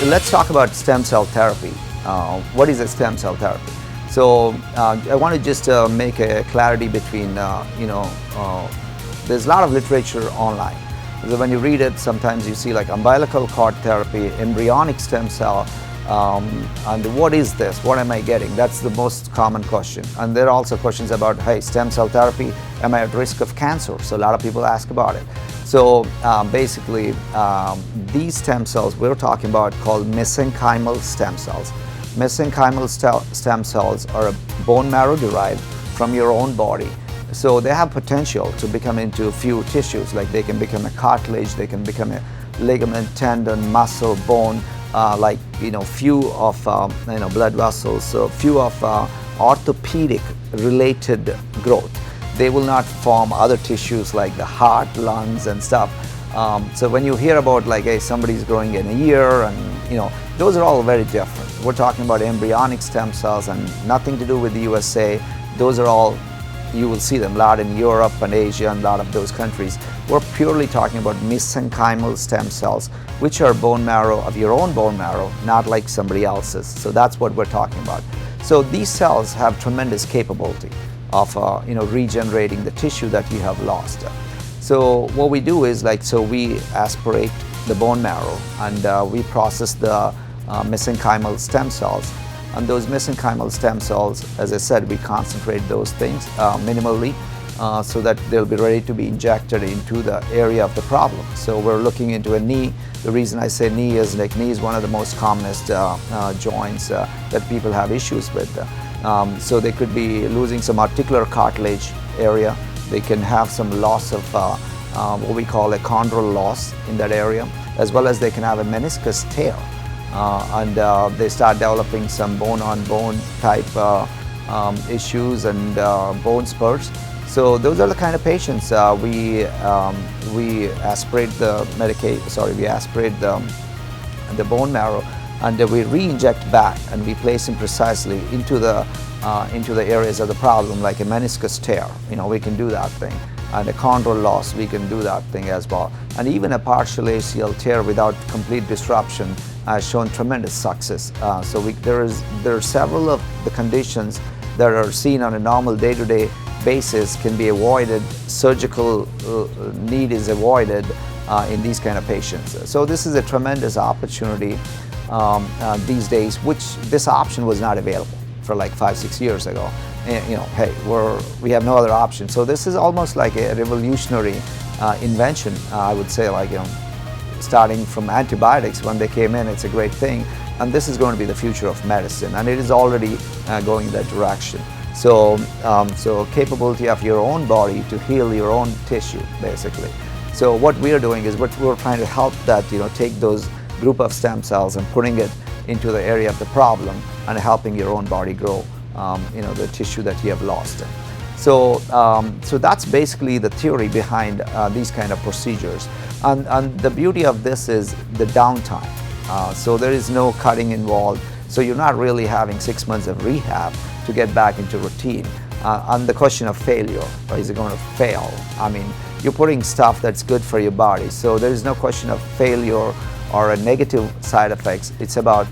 let's talk about stem cell therapy. What is a stem cell therapy? So I want to just make a clarity between, there's a lot of literature online. So when you read it, sometimes you see like umbilical cord therapy, embryonic stem cell, and what is this? What am I getting? That's the most common question. And there are also questions about, hey, stem cell therapy, am I at risk of cancer? So a lot of people ask about it. So basically, these stem cells we're talking about called mesenchymal stem cells. Mesenchymal stem cells are bone marrow derived from your own body. So they have potential to become into a few tissues, like they can become a cartilage, they can become a ligament, tendon, muscle, bone, few of blood vessels, so few of orthopedic related growth. They will not form other tissues like the heart, lungs, and stuff. So when you hear about like, hey, somebody's growing in a year, and those are all very different. We're talking about embryonic stem cells and nothing to do with the USA. Those are all, you will see them a lot in Europe and Asia and a lot of those countries. We're purely talking about mesenchymal stem cells, which are bone marrow of your own bone marrow, not like somebody else's. So that's what we're talking about. So these cells have tremendous capability of regenerating the tissue that you have lost. So what we do is we aspirate the bone marrow and we process the mesenchymal stem cells. And those mesenchymal stem cells, as I said, we concentrate those things minimally so that they'll be ready to be injected into the area of the problem. So we're looking into a knee. The reason I say knee is knee is one of the most commonest joints that people have issues with. So they could be losing some articular cartilage area. They can have some loss of what we call a chondral loss in that area, as well as they can have a meniscus tear. And they start developing some bone-on-bone type issues and bone spurs. So those are the kind of patients we aspirate the bone marrow, and we re-inject back, and we place them precisely into the areas of the problem, like a meniscus tear. We can do that thing. And a chondral loss, we can do that thing as well. And even a partial ACL tear without complete disruption has shown tremendous success. There are several of the conditions that are seen on a normal day-to-day basis can be avoided. Surgical need is avoided in these kind of patients. So this is a tremendous opportunity these days, which this option was not available for like 5-6 years ago. Hey, we have no other option. So this is almost like a revolutionary invention, I would say, starting from antibiotics when they came in, it's a great thing. And this is going to be the future of medicine, and it is already going in that direction. So capability of your own body to heal your own tissue, basically. So what we are doing is we're trying to help that, take those group of stem cells and putting it into the area of the problem and helping your own body grow the tissue that you have lost. So that's basically the theory behind these kind of procedures. And the beauty of this is the downtime. So there is no cutting involved. So you're not really having 6 months of rehab to get back into routine. And the question of failure, or is it going to fail? I mean, you're putting stuff that's good for your body. So there is no question of failure or a negative side effects. It's about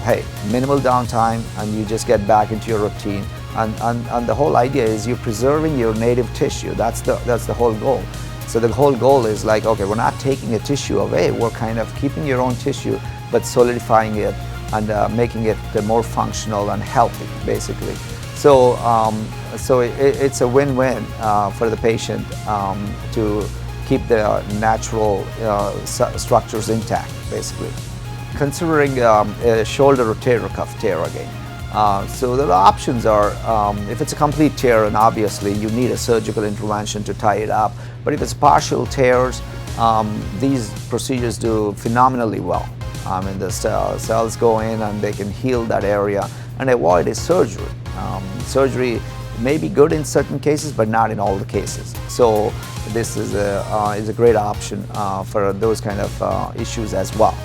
hey, minimal downtime, and you just get back into your routine. And the whole idea is you're preserving your native tissue. That's the whole goal. So the whole goal is like, okay, we're not taking a tissue away. We're kind of keeping your own tissue, but solidifying it and making it more functional and healthy, basically. So it's a win-win for the patient to keep the natural structures intact, basically. Considering a shoulder rotator cuff tear again. So the options are, if it's a complete tear, and obviously you need a surgical intervention to tie it up, but if it's partial tears, these procedures do phenomenally well. I mean, the cells go in and they can heal that area and avoid a surgery. Surgery may be good in certain cases, but not in all the cases. So this is a great option for those kind of issues as well.